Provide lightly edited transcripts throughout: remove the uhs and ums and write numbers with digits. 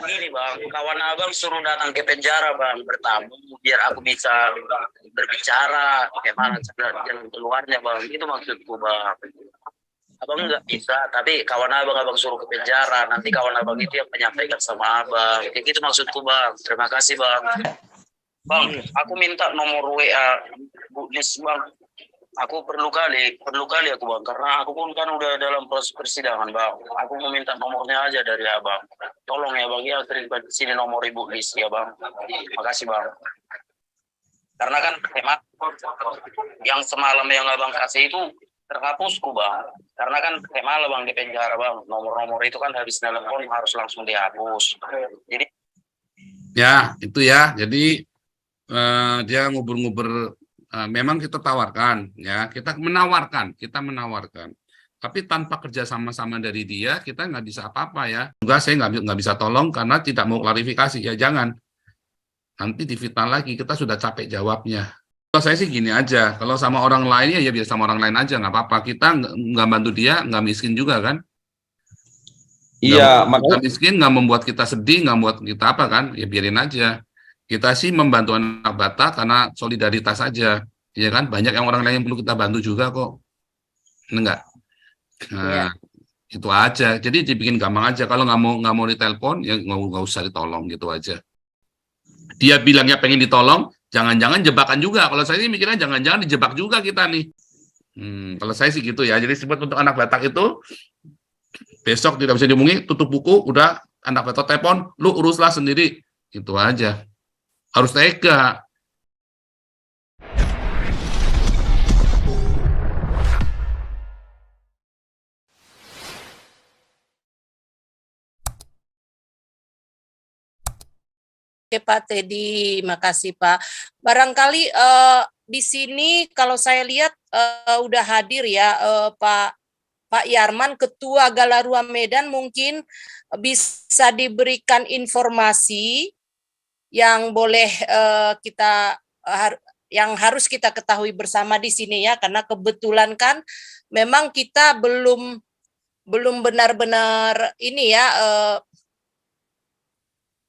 Gini bang, kawan abang suruh datang ke penjara bang, bertamu biar aku bisa berbicara bagaimana jalan keluarnya bang. Itu maksudku bang. Abang nggak bisa, tapi kawan abang suruh ke penjara. Nanti kawan abang itu yang menyampaikan sama abang. Kayak gitu maksudku bang. Terima kasih bang. Bang, aku minta nomor WA Bu Nis bang. Aku perlu kali aku bang, karena aku pun kan udah dalam proses persidangan bang. Aku mau minta nomornya aja dari abang. Tolong ya bang, ya kirimkan ke sini nomor Ibu Lis ya bang. Makasih bang. Karena kan hemat yang semalam yang abang kasih itu terhapusku bang. Karena kan malam bang di penjara bang. Nomor-nomor itu kan habis telepon harus langsung dihapus. Jadi ya itu ya. Jadi dia ngubur-ngubur. Memang kita tawarkan, ya kita menawarkan, tapi tanpa kerja sama-sama dari dia, kita nggak bisa apa-apa ya. Juga saya nggak bisa tolong karena tidak mau klarifikasi, ya jangan. Nanti difitnah lagi, kita sudah capek jawabnya. Kalau saya sih gini aja, kalau sama orang lainnya ya biar sama orang lain aja, nggak apa-apa. Kita nggak bantu dia, nggak miskin juga kan. Iya, Kita makanya miskin nggak membuat kita sedih, nggak membuat kita apa kan, ya biarin aja. Kita sih membantu anak Batak karena solidaritas aja, ya kan? Banyak yang orang lain yang perlu kita bantu juga kok, enggak? Nah, itu aja. Jadi dibikin gampang aja. Kalau nggak mau ditelepon, ya nggak usah ditolong gitu aja. Dia bilangnya pengen ditolong, jangan-jangan jebakan juga. Kalau saya sih mikirnya jangan-jangan dijebak juga kita nih. Kalau saya sih gitu ya. Jadi sebut untuk anak Batak itu besok tidak bisa dihubungi, tutup buku, udah anak Batak telepon, lu uruslah sendiri, itu aja. Harus tega. Oke Pak Teddy, makasih Pak. Barangkali di sini kalau saya lihat udah hadir ya Pak Yarman, Ketua Galarua Medan, mungkin bisa diberikan informasi yang boleh yang harus kita ketahui bersama di sini ya, karena kebetulan kan memang kita belum benar-benar ini ya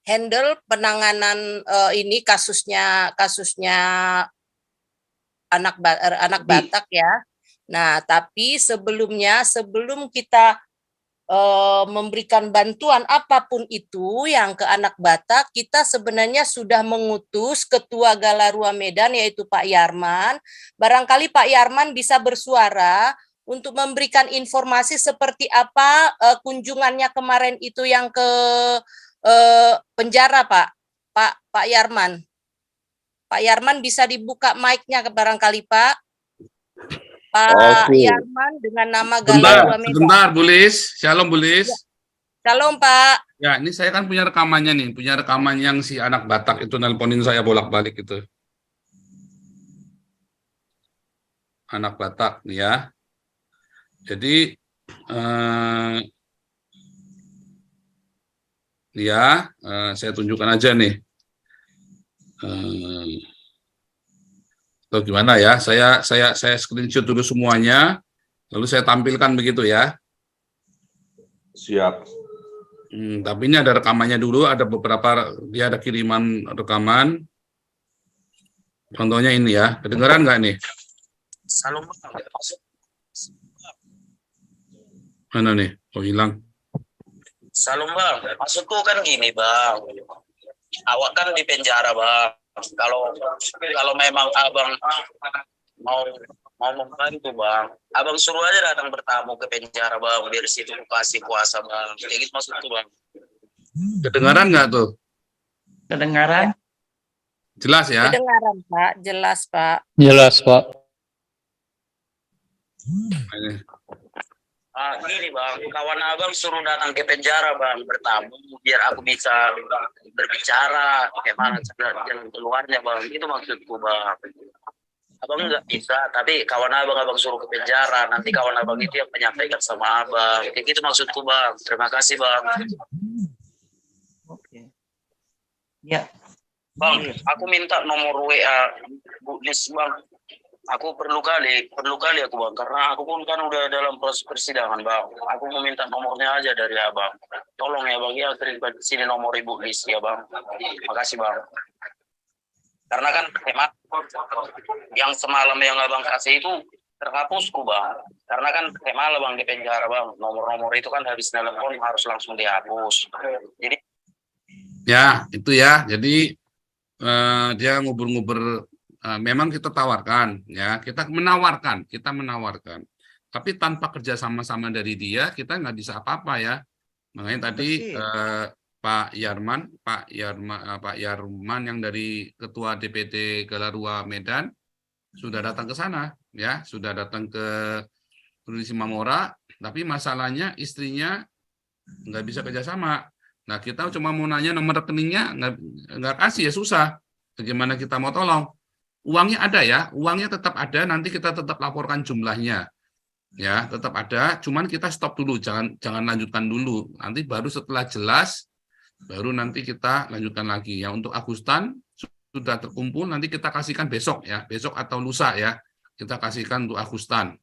handle penanganan ini kasusnya anak Batak ya. Nah, tapi sebelum kita memberikan bantuan apapun itu yang ke anak Batak, kita sebenarnya sudah mengutus Ketua Galarua Medan yaitu Pak Yarman. Barangkali Pak Yarman bisa bersuara untuk memberikan informasi seperti apa kunjungannya kemarin itu yang ke penjara Pak Yarman. Pak Yarman bisa dibuka mic-nya barangkali Pak. Pak Yarman dengan nama Galarua Medan. Sebentar, Bu Lis. Shalom, Bu Lis. Ya. Shalom, Pak. Ya, ini saya kan punya rekamannya nih. Punya rekaman yang si anak Batak itu nelponin saya bolak-balik itu. Anak Batak, nih ya. Jadi, saya tunjukkan aja nih. Atau gimana ya? Saya screenshot dulu semuanya, lalu saya tampilkan begitu ya. siap. Tapi ini ada rekamannya dulu, ada beberapa, dia ada kiriman rekaman. Contohnya ini ya, kedengeran nggak nih? Salam. Mana nih? Oh, hilang. Salam bang, maksudku kan gini bang. Awak kan di penjara bang. Kalau memang abang mau membantu bang, abang suruh aja datang bertamu ke penjara bang, biar situ kasih kuasa bang. Kayak gitu maksudku bang. Kedengaran nggak tuh? Kedengaran? Jelas ya? Kedengaran Pak, jelas Pak. Jelas Pak. Gini bang, kawan abang suruh datang ke penjara bang, bertamu biar aku bisa berbicara bagaimana jalan keluarnya bang. Itu maksudku bang. Abang nggak bisa, tapi kawan abang suruh ke penjara. Nanti kawan abang itu yang menyampaikan sama abang. Kayak gitu maksudku bang. Terima kasih bang. Oke. Ya. Bang, aku minta nomor WA Bu Nis bang. Aku perlu kali aku bang, karena aku pun kan udah dalam proses persidangan bang. Aku mau minta nomornya aja dari abang. Tolong ya bang, ya kirimkan ke sini nomor ibu Lis ya bang. Makasih bang. Karena kan emang yang semalam yang abang kasih itu terhapusku bang. Karena kan malam bang di penjara bang, nomor-nomor itu kan habis telepon harus langsung dihapus. Jadi Ya, itu ya. Jadi dia ngubur-ngubur. Memang kita tawarkan, ya, kita menawarkan. Tapi tanpa kerja sama-sama dari dia, kita nggak bisa apa-apa ya. Makanya tadi Pak Yarman yang dari Ketua DPD Galarua Medan sudah datang ke sana, ya, sudah datang ke Provinsi Mamora. Tapi masalahnya istrinya nggak bisa kerjasama. Nah, kita cuma mau nanya nomor rekeningnya, nggak kasih ya, susah. Bagaimana kita mau tolong? Uangnya ada ya, uangnya tetap ada, nanti kita tetap laporkan jumlahnya. Ya, tetap ada, cuman kita stop dulu, jangan lanjutkan dulu. Nanti baru setelah jelas, baru nanti kita lanjutkan lagi. Yang untuk Agustan sudah terkumpul, nanti kita kasihkan besok ya, besok atau lusa ya. Kita kasihkan untuk Agustan.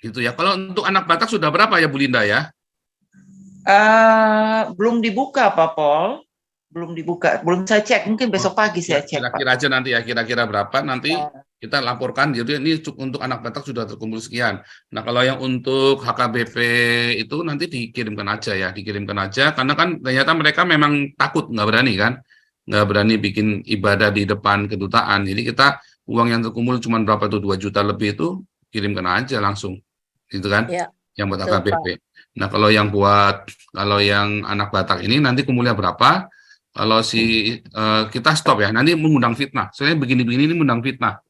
Gitu ya. Kalau untuk anak Batak sudah berapa ya Bu Linda ya? Belum dibuka Pak Pol, belum dibuka, belum saya cek, mungkin besok pagi saya cek Pak. Kira-kira aja nanti ya, kira-kira berapa nanti kita laporkan. Jadi ini untuk anak Batak sudah terkumpul sekian. Nah, kalau yang untuk HKBP itu nanti dikirimkan aja, karena kan ternyata mereka memang takut, nggak berani kan, nggak berani bikin ibadah di depan kedutaan. Jadi kita uang yang terkumpul cuma berapa tuh, 2 juta lebih itu kirimkan aja langsung, gitu kan? Ya, Yang buat betul, HKBP. Nah, kalau yang anak Batak ini nanti kumpulnya berapa? Kalau kita stop ya, nanti mengundang fitnah. Soalnya begini-begini ini mengundang fitnah,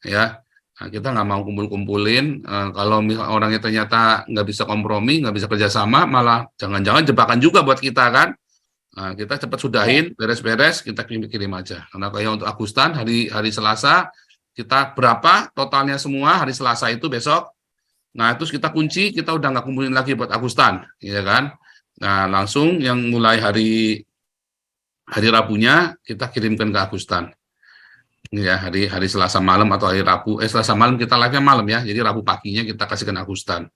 ya. Nah, kita nggak mau kumpul-kumpulin. Kalau misalnya orangnya ternyata nggak bisa kompromi, nggak bisa kerjasama, malah jangan-jangan jebakan juga buat kita kan. Nah, kita cepat sudahin, beres-beres, kita kirim aja. Karena kayak untuk Agustan hari Selasa kita berapa totalnya semua hari Selasa itu besok. Nah, terus kita kunci, kita udah nggak kumpulin lagi buat Agustan, ya kan? Nah, langsung yang mulai hari Rabunya kita kirimkan ke Agustan. Ya, hari Selasa malam atau hari Rabu, Selasa malam kita live-nya malam ya. Jadi Rabu paginya kita kasihkan Agustan.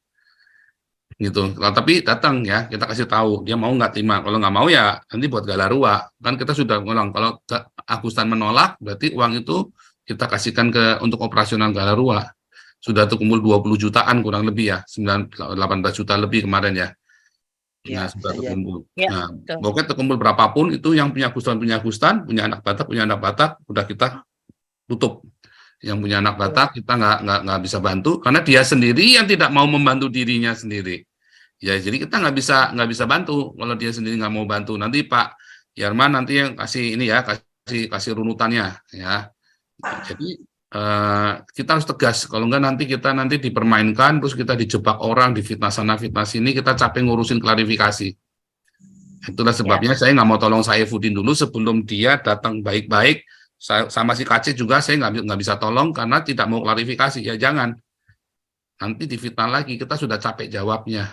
Gitu. Nah, tapi datang ya, kita kasih tahu dia mau nggak terima. Kalau nggak mau ya nanti buat Galarua. Kan kita sudah ngulang. Kalau Agustan menolak, berarti uang itu kita kasihkan untuk operasional Galarua. Sudah terkumpul 20 jutaan kurang lebih ya, 18 juta lebih kemarin ya. Nah, sudah terkumpul. Ya, Nah, pokoknya terkumpul berapapun itu yang punya Agustan, punya anak Batak, udah kita tutup. Yang punya anak Batak kita nggak bisa bantu karena dia sendiri yang tidak mau membantu dirinya sendiri. Ya, jadi kita nggak bisa bantu kalau dia sendiri nggak mau bantu. Nanti Pak Yarman nanti yang kasih ini ya, kasih runutannya ya. Jadi kita harus tegas, kalau enggak nanti kita dipermainkan, terus kita dijebak orang, difitnah sana, fitnah sini, kita capek ngurusin klarifikasi. Itulah sebabnya saya nggak mau tolong Saifuddin dulu sebelum dia datang baik-baik, sama si KC juga saya nggak bisa tolong karena tidak mau klarifikasi, ya jangan. Nanti difitnah lagi, kita sudah capek jawabnya,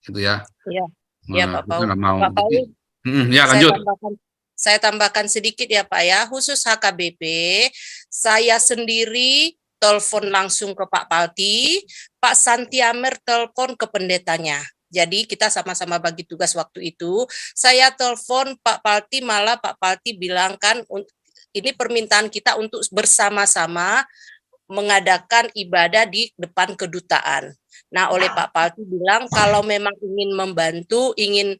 gitu ya. Iya, ya Nah, Pak kita Paul. nggak mau. Pak Paul, Ya lanjut. saya tambahkan sedikit ya Pak ya, khusus HKBP, saya sendiri telepon langsung ke Pak Palti, Pak Santiamer telepon ke pendetanya. Jadi kita sama-sama bagi tugas waktu itu. Saya telepon Pak Palti, malah Pak Palti bilang kan ini permintaan kita untuk bersama-sama mengadakan ibadah di depan kedutaan. Nah, oleh Pak Palti bilang kalau memang ingin membantu, ingin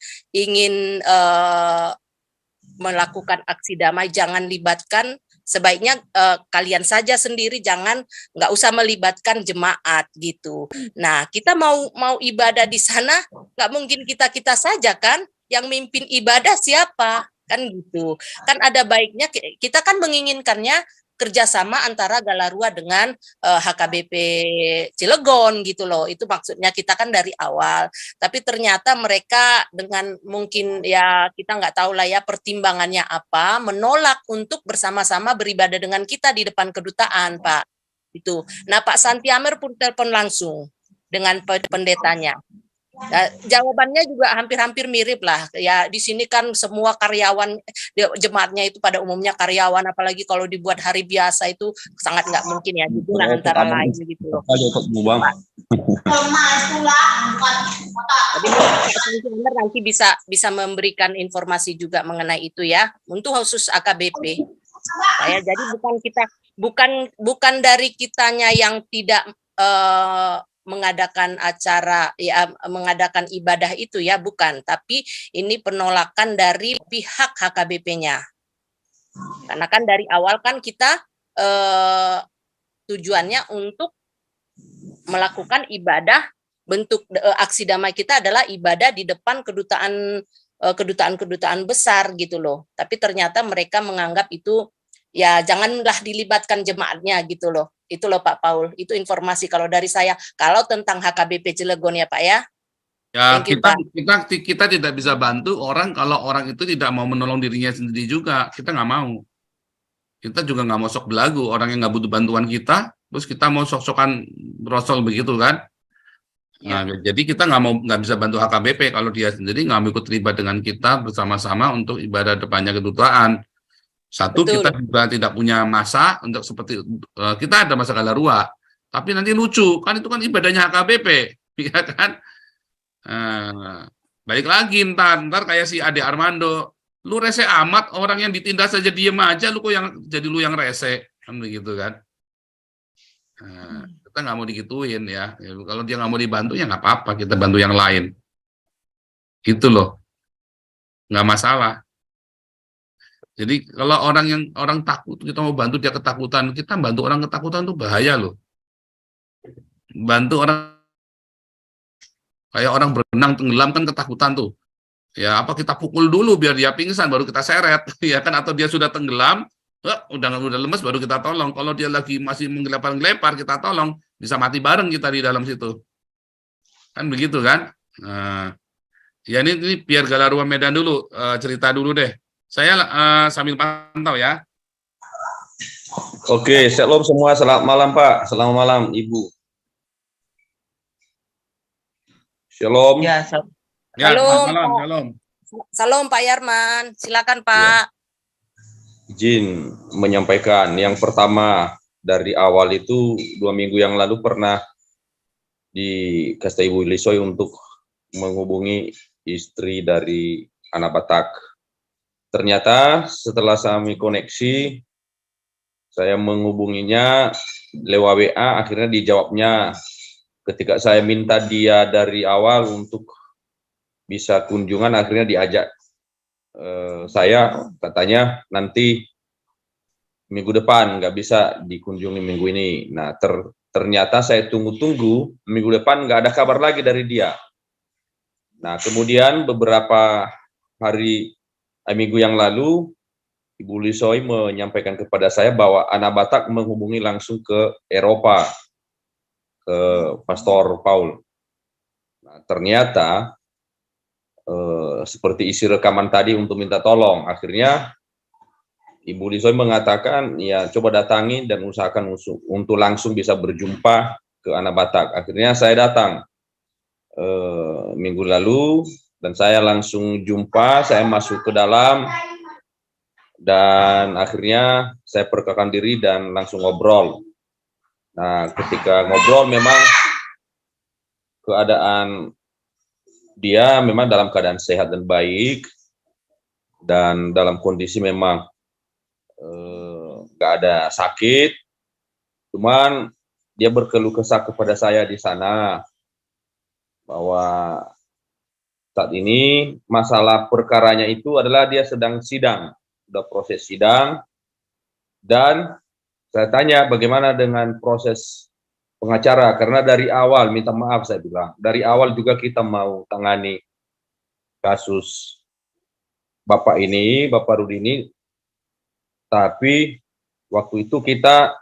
melakukan aksi damai, jangan libatkan, sebaiknya kalian saja sendiri, nggak usah melibatkan jemaat gitu. Nah, kita mau ibadah di sana, nggak mungkin kita saja kan, yang mimpin ibadah siapa kan gitu. Kan ada baiknya kita kan menginginkannya kerjasama antara Galarua dengan HKBP Cilegon gitu loh. Itu maksudnya kita kan dari awal. Tapi ternyata mereka dengan mungkin ya kita nggak tahu lah ya pertimbangannya apa, menolak untuk bersama-sama beribadah dengan kita di depan kedutaan, Pak. Itu. Nah, Pak Santiamer pun telepon langsung dengan pendetanya. Nah, jawabannya juga hampir-hampir mirip lah. Ya, di sini kan semua karyawan jemaatnya itu pada umumnya karyawan, apalagi kalau dibuat hari biasa itu sangat nggak mungkin ya. Gitu nah, antara lain gitu loh. Pak. Jadi mungkin nanti bisa memberikan informasi juga mengenai itu ya. Untuk khusus AKBP. Ya, jadi bukan dari kitanya yang tidak mengadakan acara ya, mengadakan ibadah itu ya, bukan, tapi ini penolakan dari pihak HKBP-nya. Karena kan dari awal kan kita tujuannya untuk melakukan ibadah, bentuk aksi damai kita adalah ibadah di depan kedutaan besar gitu loh. Tapi ternyata mereka menganggap itu ya janganlah dilibatkan jemaatnya gitu loh. Itu loh Pak Paul, itu informasi kalau dari saya. Kalau tentang HKBP Cilegon ya Pak ya. Ya, Thank you, Pak. kita tidak bisa bantu orang kalau orang itu tidak mau menolong dirinya sendiri juga. Kita nggak mau. Kita juga nggak mau sok belagu. Orang yang nggak butuh bantuan kita, terus kita mau sok-sokan brosol begitu kan. Nah, jadi kita nggak bisa bantu HKBP kalau dia sendiri nggak mau ikut terlibat dengan kita bersama-sama untuk ibadah depannya kedutaan. Satu, Betul. kita juga tidak punya masa untuk seperti kita ada masa galarua, tapi nanti lucu kan itu kan ibadahnya HKBP, ya kan? Balik lagi ntar kayak si Ade Armando, lu rese amat, orang yang ditindas saja diem aja, lu kok yang jadi lu yang rese, kan begitu kan? Kita nggak mau digituin ya. Kalau dia nggak mau dibantu ya nggak apa-apa, kita bantu yang lain, gitu loh, nggak masalah. Jadi kalau orang takut, kita mau bantu dia ketakutan, kita bantu orang ketakutan tuh bahaya loh. Bantu orang kayak orang berenang tenggelam kan ketakutan tuh. Ya apa kita pukul dulu biar dia pingsan baru kita seret, ya kan? Atau dia sudah tenggelam, udah lemes baru kita tolong. Kalau dia lagi masih menggelepar-gelepar kita tolong, bisa mati bareng kita di dalam situ. Kan begitu kan? Nah, ya ini biar Galarua Medan dulu cerita dulu deh. Saya sambil pantau ya. Oke, shalom semua. Selamat malam Pak. Selamat malam Ibu. Shalom. Ya, Ya, Shalom, malam, Pak. shalom. Salam Pak Yarman, silakan Pak. Izin menyampaikan. Yang pertama, dari awal itu 2 minggu yang lalu pernah dikasih Ibu Lisoy untuk menghubungi istri dari anak Batak. Ternyata setelah kami koneksi, saya menghubunginya lewat WA, akhirnya dijawabnya ketika saya minta dia dari awal untuk bisa kunjungan, akhirnya diajak saya, katanya nanti minggu depan, nggak bisa dikunjungi minggu ini. Nah, ternyata saya tunggu-tunggu, minggu depan nggak ada kabar lagi dari dia. Nah, kemudian beberapa minggu yang lalu, Ibu Lisoy menyampaikan kepada saya bahwa anak Batak menghubungi langsung ke Eropa, ke Pastor Paul. Nah, ternyata seperti isi rekaman tadi untuk minta tolong. Akhirnya Ibu Lisoy mengatakan, ya coba datangi dan usahakan untuk langsung bisa berjumpa ke anak Batak. Akhirnya saya datang minggu lalu, dan saya langsung jumpa, saya masuk ke dalam, dan akhirnya saya perkenalkan diri dan langsung ngobrol. Nah, ketika ngobrol memang keadaan dia memang dalam keadaan sehat dan baik, dan dalam kondisi memang nggak ada sakit, cuman dia berkeluh kesah kepada saya di sana bahwa saat ini masalah perkaranya itu adalah dia sedang sidang, sudah proses sidang, dan saya tanya bagaimana dengan proses pengacara, karena dari awal, minta maaf saya bilang, dari awal juga kita mau tangani kasus Bapak Rudi ini, tapi waktu itu kita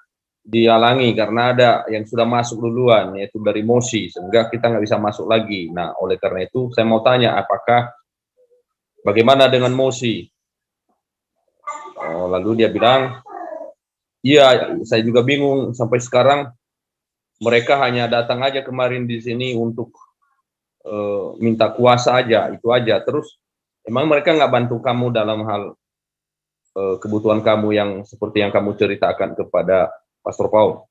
dihalangi karena ada yang sudah masuk duluan, yaitu dari Mosi, sehingga kita nggak bisa masuk lagi. Nah, oleh karena itu saya mau tanya, bagaimana dengan Mosi? Lalu dia bilang, iya, saya juga bingung sampai sekarang. Mereka hanya datang aja kemarin di sini untuk minta kuasa aja, itu aja. Terus emang mereka nggak bantu kamu dalam hal kebutuhan kamu yang seperti yang kamu ceritakan kepada Pastor Paul?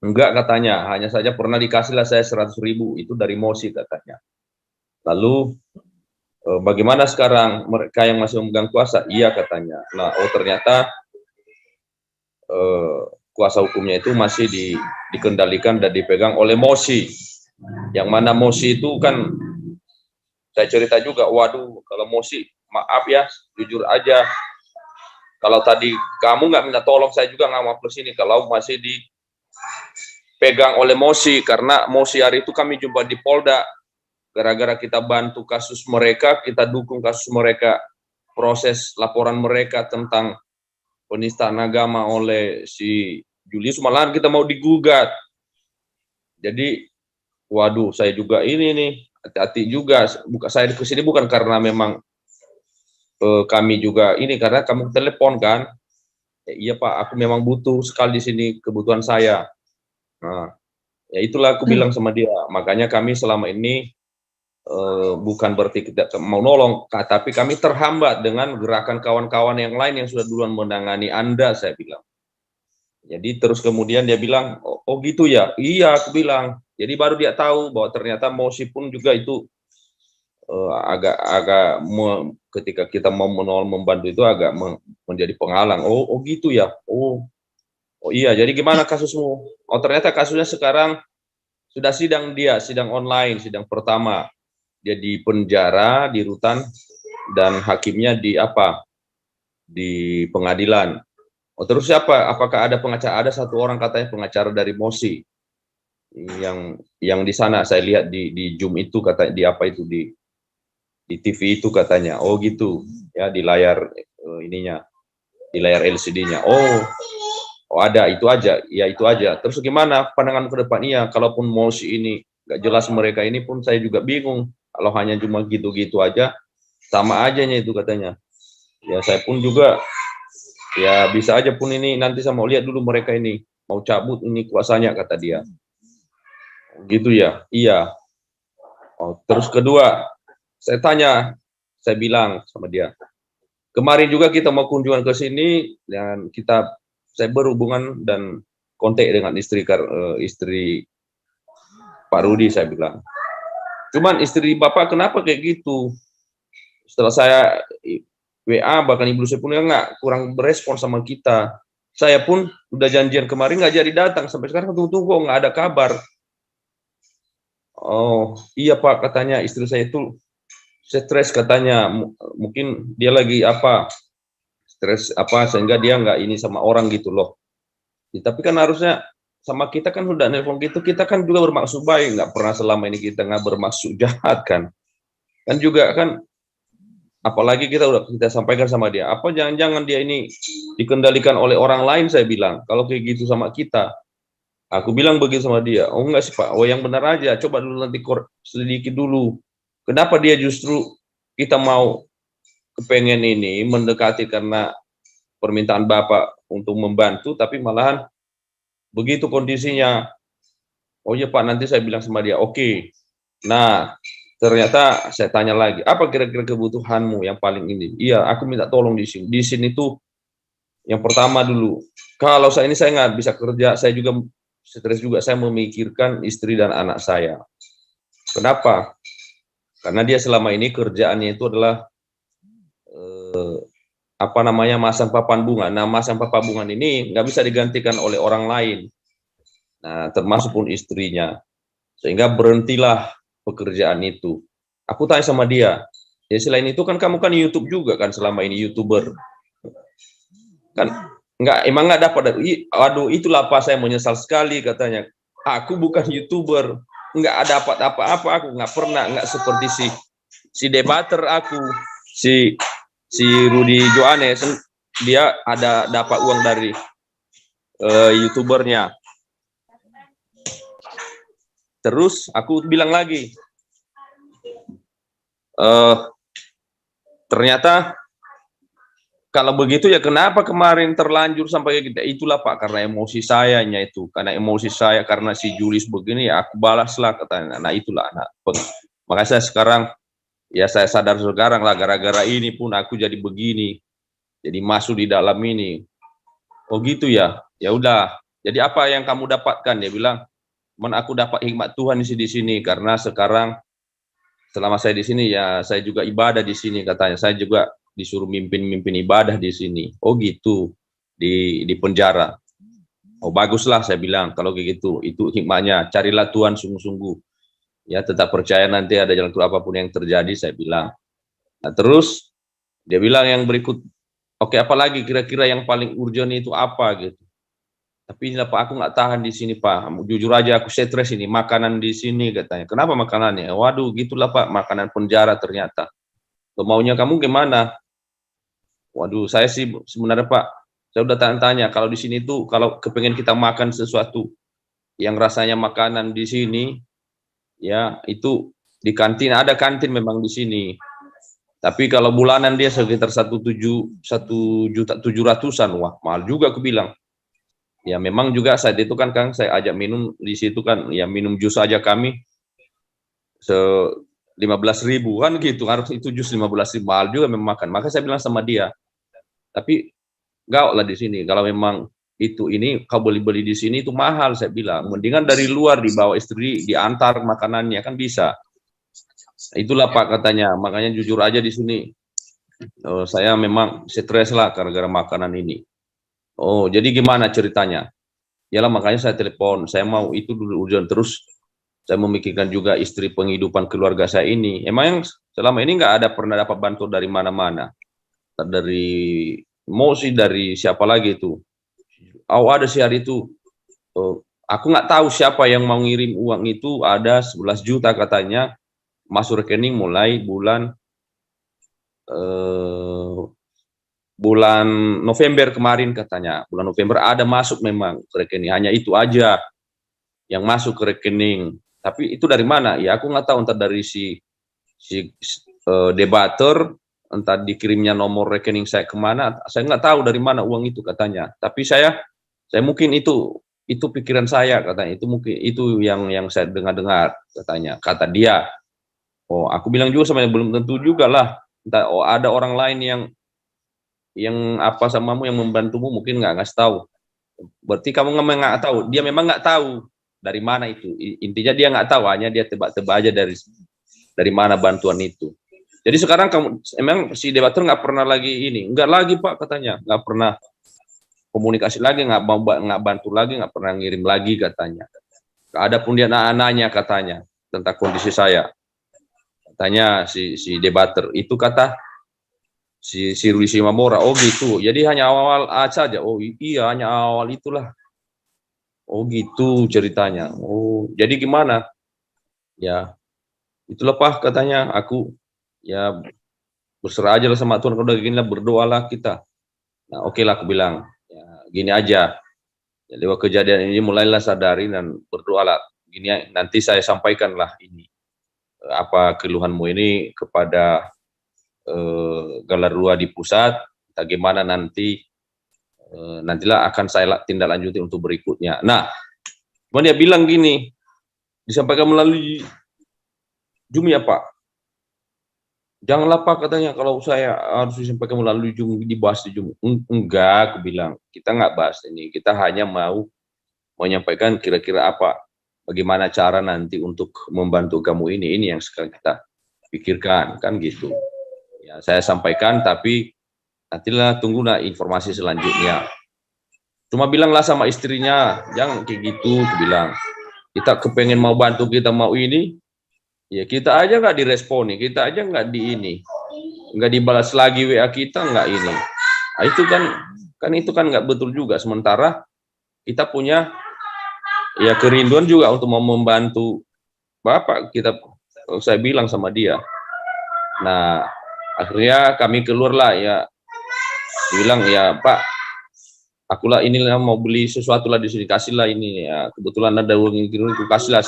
Enggak katanya, hanya saja pernah dikasihlah saya 100.000, itu dari Mosi katanya. Lalu bagaimana sekarang mereka yang masih memegang kuasa? Iya katanya. Nah, ternyata kuasa hukumnya itu masih dikendalikan dan dipegang oleh Mosi. Yang mana Mosi itu kan, saya cerita juga, waduh, kalau Mosi, maaf ya, jujur aja, kalau tadi kamu nggak minta tolong, saya juga nggak mau ke sini kalau masih dipegang oleh Mosi, karena Mosi hari itu kami jumpa di Polda, gara-gara kita bantu kasus mereka, kita dukung kasus mereka, proses laporan mereka tentang penistaan agama oleh si Julius, malahan kita mau digugat. Jadi, waduh, saya juga ini nih, hati-hati juga. Saya ke sini bukan karena memang kami juga ini, karena kamu telepon kan, iya Pak, aku memang butuh sekali di sini, kebutuhan saya. Nah, ya itulah aku bilang sama dia. Makanya kami selama ini bukan berarti tidak mau nolong, tapi kami terhambat dengan gerakan kawan-kawan yang lain yang sudah duluan menangani Anda, saya bilang. Jadi terus kemudian dia bilang, oh gitu ya, iya aku bilang. Jadi baru dia tahu bahwa ternyata Mosi pun juga itu ketika kita mau menolong membantu itu agak menjadi penghalang. Oh gitu ya. Oh iya. Jadi gimana kasusmu? Oh ternyata kasusnya sekarang sudah sidang online, sidang pertama. Dia di penjara, di rutan, dan hakimnya di pengadilan. Oh terus siapa? Apakah ada pengacara? Ada satu orang katanya pengacara dari Mosi yang di sana saya lihat di Zoom itu, katanya di TV itu katanya. Oh gitu ya, di layar ininya, di layar LCD-nya. Oh ada, itu aja ya, itu aja. Terus gimana pandangan ke depan? Iya, kalaupun Mosi ini gak jelas, mereka ini pun saya juga bingung. Kalau hanya cuma gitu-gitu aja, sama ajanya itu katanya. Ya saya pun juga ya bisa aja pun ini nanti saya mau lihat dulu mereka ini mau cabut ini kuasanya, kata dia. Gitu ya. Iya. Oh, terus kedua, saya tanya, saya bilang sama dia, kemarin juga kita mau kunjungan ke sini dan saya berhubungan dan kontak dengan istri Pak Rudi, saya bilang. Cuman istri Bapak kenapa kayak gitu? Setelah saya WA, bahkan ibu saya pun kurang berespon sama kita. Saya pun udah janjian kemarin nggak jadi datang, sampai sekarang tunggu nggak ada kabar. Oh iya Pak, katanya istri saya itu stres katanya, mungkin dia lagi stres sehingga dia nggak ini sama orang gitu loh. Ya, tapi kan harusnya sama kita kan sudah nelpon gitu, kita kan juga bermaksud baik, nggak pernah selama ini kita nggak bermaksud jahat kan juga kan, apalagi kita sampaikan sama dia, apa jangan-jangan dia ini dikendalikan oleh orang lain, saya bilang, kalau kayak gitu sama kita. Aku bilang begitu sama dia. Oh enggak sih Pak, oh yang benar aja, coba dulu nanti selidiki dulu. Kenapa dia justru kita mau kepengen ini mendekati karena permintaan Bapak untuk membantu, tapi malahan begitu kondisinya. Oh iya Pak, nanti saya bilang sama dia, oke. Nah, ternyata saya tanya lagi, apa kira-kira kebutuhanmu yang paling ini? Iya, aku minta tolong di sini. Di sini tuh yang pertama dulu, kalau saya nggak bisa kerja, saya juga stres juga, saya memikirkan istri dan anak saya. Kenapa? Karena dia selama ini kerjaannya itu adalah masang papan bunga. Nah, masang papan bunga ini nggak bisa digantikan oleh orang lain. Nah, termasuk pun istrinya. Sehingga berhentilah pekerjaan itu. Aku tanya sama dia, ya selain itu kan kamu kan YouTube juga kan, selama ini YouTuber. Kan emang nggak dapat. Aduh, itulah apa saya menyesal sekali, katanya. Aku bukan YouTuber, nggak ada apa-apa, aku nggak pernah, nggak seperti si debater aku, si Rudy Johannes, dia ada dapat uang dari YouTubernya. Terus aku bilang lagi, ternyata kalau begitu ya kenapa kemarin terlanjur sampai gitu? Itulah Pak, karena emosi sayanya itu. Karena emosi saya, karena si Julius begini ya aku balaslah, katanya. Nah itulah Makanya saya sekarang, ya saya sadar sekarang lah, gara-gara ini pun aku jadi begini, jadi masuk di dalam ini. Oh gitu ya, ya udah. Jadi apa yang kamu dapatkan? Dia bilang, aku dapat hikmat Tuhan di sini karena sekarang selama saya di sini ya saya juga ibadah di sini katanya. Saya juga disuruh mimpin ibadah di sini. Oh gitu, di penjara. Oh baguslah saya bilang kalau kayak gitu. Itu hikmahnya. Carilah Tuhan sungguh-sungguh. Ya tetap percaya nanti ada jalan keluar apapun yang terjadi saya bilang. Nah terus dia bilang yang berikut, oke apalagi kira-kira yang paling urgent itu apa gitu. Tapi inilah Pak, aku nggak tahan di sini Pak. Jujur aja aku stres ini, makanan di sini katanya. Kenapa makanannya? Waduh, gitulah Pak, makanan penjara ternyata. Maunya kamu gimana? Waduh, saya sih sebenarnya Pak, saya udah tanya-tanya. Kalau di sini tuh, kalau kepengen kita makan sesuatu yang rasanya makanan di sini, ya itu di kantin ada kantin memang di sini. Tapi kalau bulanan dia sekitar 1.700.000-an, wah mahal juga aku bilang. Ya memang juga saat itu kan Kang saya ajak minum di situ kan ya minum jus aja kami 15.000 kan gitu harus itu jus 15.000 mahal juga memang makan. Maka saya bilang sama dia, tapi enggak lah di sini kalau memang itu ini kau beli di sini itu mahal saya bilang. Mendingan dari luar dibawa istri diantar makanannya kan bisa. Itulah Pak katanya. Makanya jujur aja di sini saya memang stres lah gara-gara makanan ini. Oh, jadi gimana ceritanya? Yalah makanya saya telepon, saya mau itu dulu urgent terus. Saya memikirkan juga istri penghidupan keluarga saya ini. Emang yang selama ini nggak ada pernah dapat bantuan dari mana-mana. Dari Mosi, dari siapa lagi itu. Oh ada sih hari itu. Aku nggak tahu siapa yang mau ngirim uang itu, ada 11 juta katanya. Masuk rekening mulai bulan November kemarin katanya. Bulan November ada masuk memang ke rekening. Hanya itu aja yang masuk ke rekening. Tapi itu dari mana? Ya aku nggak tahu entah dari si debater, entah dikirimnya nomor rekening saya kemana. Saya nggak tahu dari mana uang itu katanya. Tapi saya mungkin itu pikiran saya katanya. Itu mungkin itu yang saya dengar katanya. Kata dia. Oh aku bilang juga sama belum tentu juga lah. Entah ada orang lain yang apa samamu yang membantumu mungkin nggak ngasih tahu. Berarti kamu nggak tahu. Dia memang nggak tahu dari mana itu. Intinya dia nggak tahu, hanya dia tebak-tebak aja dari mana bantuan itu. Jadi sekarang kamu emang si debater nggak pernah lagi ini, nggak lagi Pak katanya, nggak pernah komunikasi lagi, nggak bantu lagi, nggak pernah ngirim lagi katanya. Ada pun dia nanya katanya tentang kondisi saya. Katanya si debater itu kata si Ruli Simamora, oh gitu. Jadi hanya awal saja. Oh iya, hanya awal itulah. Oh gitu ceritanya. Oh, jadi gimana? Ya, itulah Pak katanya. Aku ya berserah aja lah sama Tuhan. Kalau udah gini lah berdoalah kita. Nah, oke lah aku bilang. Ya, gini aja. Jadi waktu kejadian ini mulailah sadari dan berdoalah. Gini nanti saya sampaikanlah ini apa keluhanmu ini kepada Galarua di pusat, bagaimana nantilah akan saya tindak lanjuti untuk berikutnya. Nah, dia bilang gini, disampaikan melalui Zoom ya Pak. Janganlah Pak katanya kalau saya harus disampaikan melalui Zoom, dibahas di Zoom. Enggak, aku bilang kita nggak bahas ini, kita hanya mau menyampaikan kira-kira apa, bagaimana cara nanti untuk membantu kamu ini yang sekarang kita pikirkan kan gitu. Ya, saya sampaikan, tapi nantilah tunggulah informasi selanjutnya. Cuma bilanglah sama istrinya, jangan kayak gitu, aku bilang. Kita kepengen mau bantu, kita mau ini, ya kita aja nggak diresponi, kita aja nggak nggak dibalas lagi WA kita, nggak ini. Nah, itu kan nggak betul juga. Sementara kita punya ya kerinduan juga untuk mau membantu Bapak. Saya bilang sama dia. Nah, akhirnya kami keluarlah ya, bilang ya Pak, akulah inilah mau beli sesuatu lah di sini, kasihlah ini ya, kebetulan ada uang yang kirim, aku kasihlah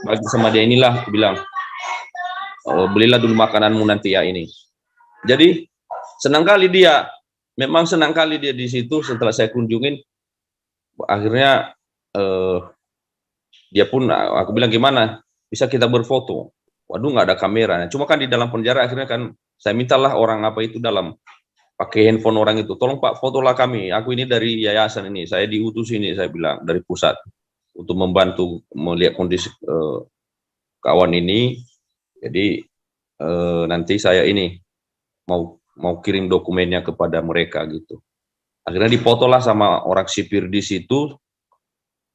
bagi sama dia inilah, aku bilang belilah dulu makananmu nanti ya ini. Jadi senang kali dia, memang senang kali dia di situ. Setelah saya kunjungin, akhirnya dia pun aku bilang gimana bisa kita berfoto. waduh nggak ada kamera. Cuma kan di dalam penjara akhirnya kan saya mintalah orang apa itu dalam pakai handphone orang itu, tolong Pak fotolah kami, aku ini dari yayasan ini, saya diutus ini, saya bilang dari pusat untuk membantu melihat kondisi kawan ini. Jadi nanti saya ini mau kirim dokumennya kepada mereka gitu. Akhirnya difotolah sama orang sipir di situ.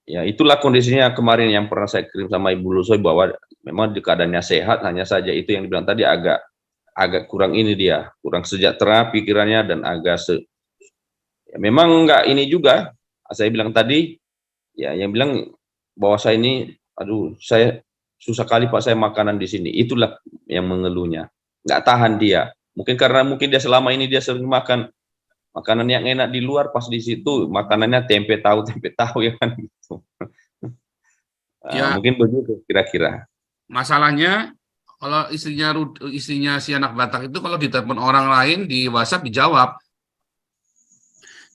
Ya itulah kondisinya kemarin yang pernah saya kirim sama Ibu Lusoy, bahwa memang di keadaannya sehat, hanya saja itu yang dibilang tadi agak kurang ini, dia kurang sejahtera pikirannya dan agak ya memang enggak ini juga. Saya bilang tadi ya, yang bilang bahwa saya ini aduh saya susah kali Pak, saya makanan di sini, itulah yang mengeluhnya, nggak tahan dia. Mungkin karena dia selama ini dia sering makan makanan yang enak di luar, pas di situ makanannya tempe tahu ya kan gitu. Ya. Mungkin begitu kira-kira. Masalahnya kalau istrinya si anak Batak itu kalau ditelepon orang lain di WhatsApp dijawab.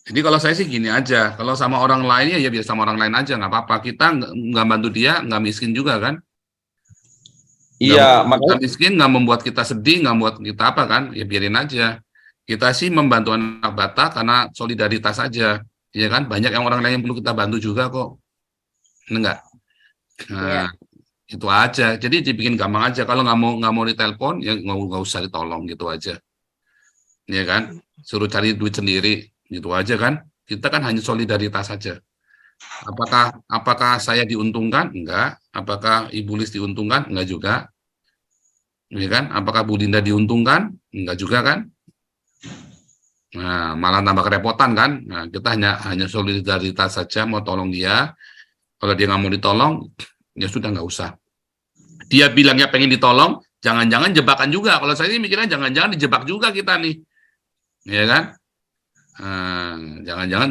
Jadi kalau saya sih gini aja, kalau sama orang lainnya ya biar sama orang lain aja, nggak apa-apa. Kita nggak bantu dia, nggak miskin juga kan? Iya, makanya miskin nggak membuat kita sedih, nggak membuat kita apa kan? Ya biarin aja. Kita sih membantu anak Batak karena solidaritas aja, ya kan? Banyak yang orang lain yang perlu kita bantu juga kok, enggak? Nah, itu aja. Jadi dibikin gampang aja. Kalau nggak mau ditelepon, ya nggak usah ditolong gitu aja, ya kan? Suruh cari duit sendiri, gitu aja kan? Kita kan hanya solidaritas saja. Apakah saya diuntungkan? Enggak. Apakah Ibu Lis diuntungkan? Enggak juga. Ya kan? Apakah Bu Dinda diuntungkan? Enggak juga kan? Nah, malah tambah kerepotan kan? Nah, kita hanya solidaritas saja, mau tolong dia. Kalau dia nggak mau ditolong, ya sudah nggak usah. Dia bilangnya pengen ditolong, jangan-jangan jebakan juga. Kalau saya ini mikirnya jangan-jangan dijebak juga kita nih. Ya kan?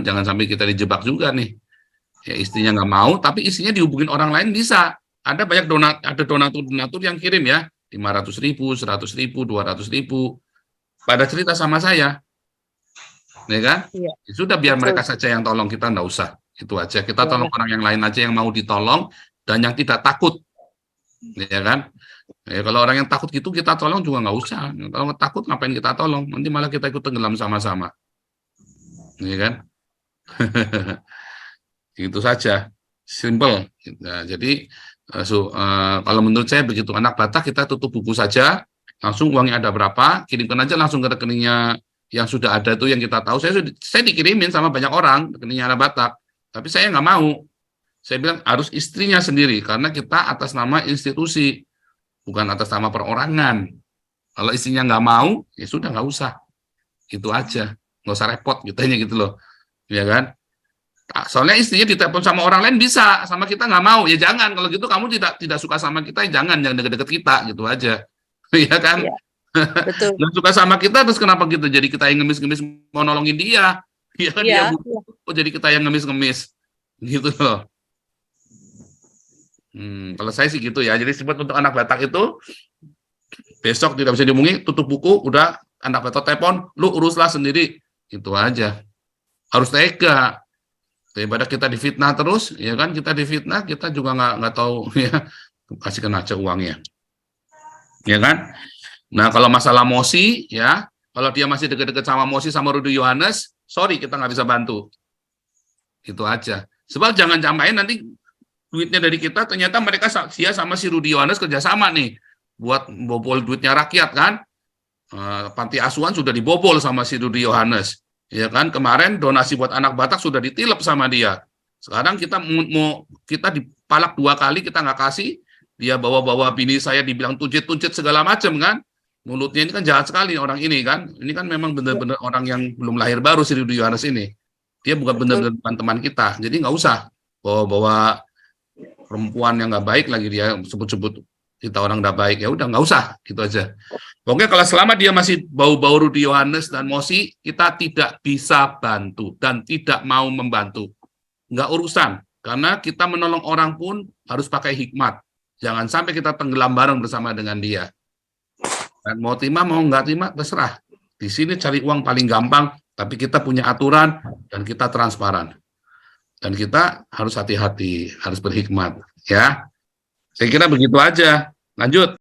Jangan sampai kita dijebak juga nih. Ya istrinya nggak mau, tapi istrinya dihubungin orang lain bisa. Ada banyak donatur yang kirim ya, 500.000, 100.000, 200.000. Pada cerita sama saya, ya kan? Iya. Sudah biar Betul. mereka saja yang tolong, kita nggak usah. Itu aja. Kita tolong orang yang lain aja yang mau ditolong dan yang tidak takut, ya kan? Ya, kalau orang yang takut gitu kita tolong juga nggak usah. Kalau takut ngapain kita tolong? Nanti malah kita ikut tenggelam sama-sama, ya kan? Itu saja, simple. Nah, jadi kalau menurut saya begitu, anak Batak kita tutup buku saja, langsung uangnya ada berapa, kirimkan aja langsung ke rekeningnya yang sudah ada itu yang kita tahu. Saya dikirimin sama banyak orang rekeningnya anak Batak, tapi saya nggak mau. Saya bilang harus istrinya sendiri karena kita atas nama institusi, bukan atas nama perorangan. Kalau istrinya nggak mau, ya sudah nggak usah. Itu aja, nggak usah repot kitanya gitu loh, ya kan? Soalnya istrinya ditelepon sama orang lain bisa, sama kita nggak mau, ya jangan. Kalau gitu kamu tidak suka sama kita, ya jangan deket-deket kita, gitu aja, ya kan? Iya, betul. Nggak suka sama kita, terus kenapa kita jadi kita yang ngemis-ngemis mau nolongin dia? Ya kan dia Iya, butuh, kok jadi kita yang ngemis-ngemis, gitu loh. Kalau saya sih gitu ya. Jadi sebut untuk anak Batak itu besok tidak bisa dihubungi, tutup buku, udah anak Batak telepon, lu uruslah sendiri, gitu aja. Harus tega. Daripada kita difitnah terus, ya kan? Kita difitnah, kita juga nggak tahu ya, kasihkan aja uangnya, ya kan? Nah kalau masalah Mosi, ya, kalau dia masih deket-deket sama Mosi sama Rudi Yohanes, sorry kita nggak bisa bantu, itu aja. Sebab jangan sampai nanti duitnya dari kita, ternyata mereka dia sama si Rudi Yohanes kerjasama nih, buat bobol duitnya rakyat kan? Panti asuhan sudah dibobol sama si Rudi Yohanes. Ya kan, kemarin donasi buat anak Batak sudah ditilep sama dia. Sekarang kita dipalak 2 kali, kita nggak kasih. Dia bawa-bawa bini saya dibilang tuncit-tuncit segala macam kan. Mulutnya ini kan jahat sekali orang ini kan. Ini kan memang benar-benar orang yang belum lahir baru si Rudi Yohanes ini. Dia bukan benar-benar teman kita. Jadi nggak usah bawa-bawa perempuan yang nggak baik lagi dia sebut-sebut kita orang nggak baik, ya udah nggak usah, gitu aja. Oke, kalau selama dia masih bau-bau Rudi Yohanes dan Mosi, kita tidak bisa bantu dan tidak mau membantu. Nggak urusan, karena kita menolong orang pun harus pakai hikmat. Jangan sampai kita tenggelam bareng bersama dengan dia. Dan mau terima, mau nggak terima, terserah. Di sini cari uang paling gampang, tapi kita punya aturan dan kita transparan. Dan kita harus hati-hati, harus berhikmat, ya. Saya kira begitu aja. Lanjut.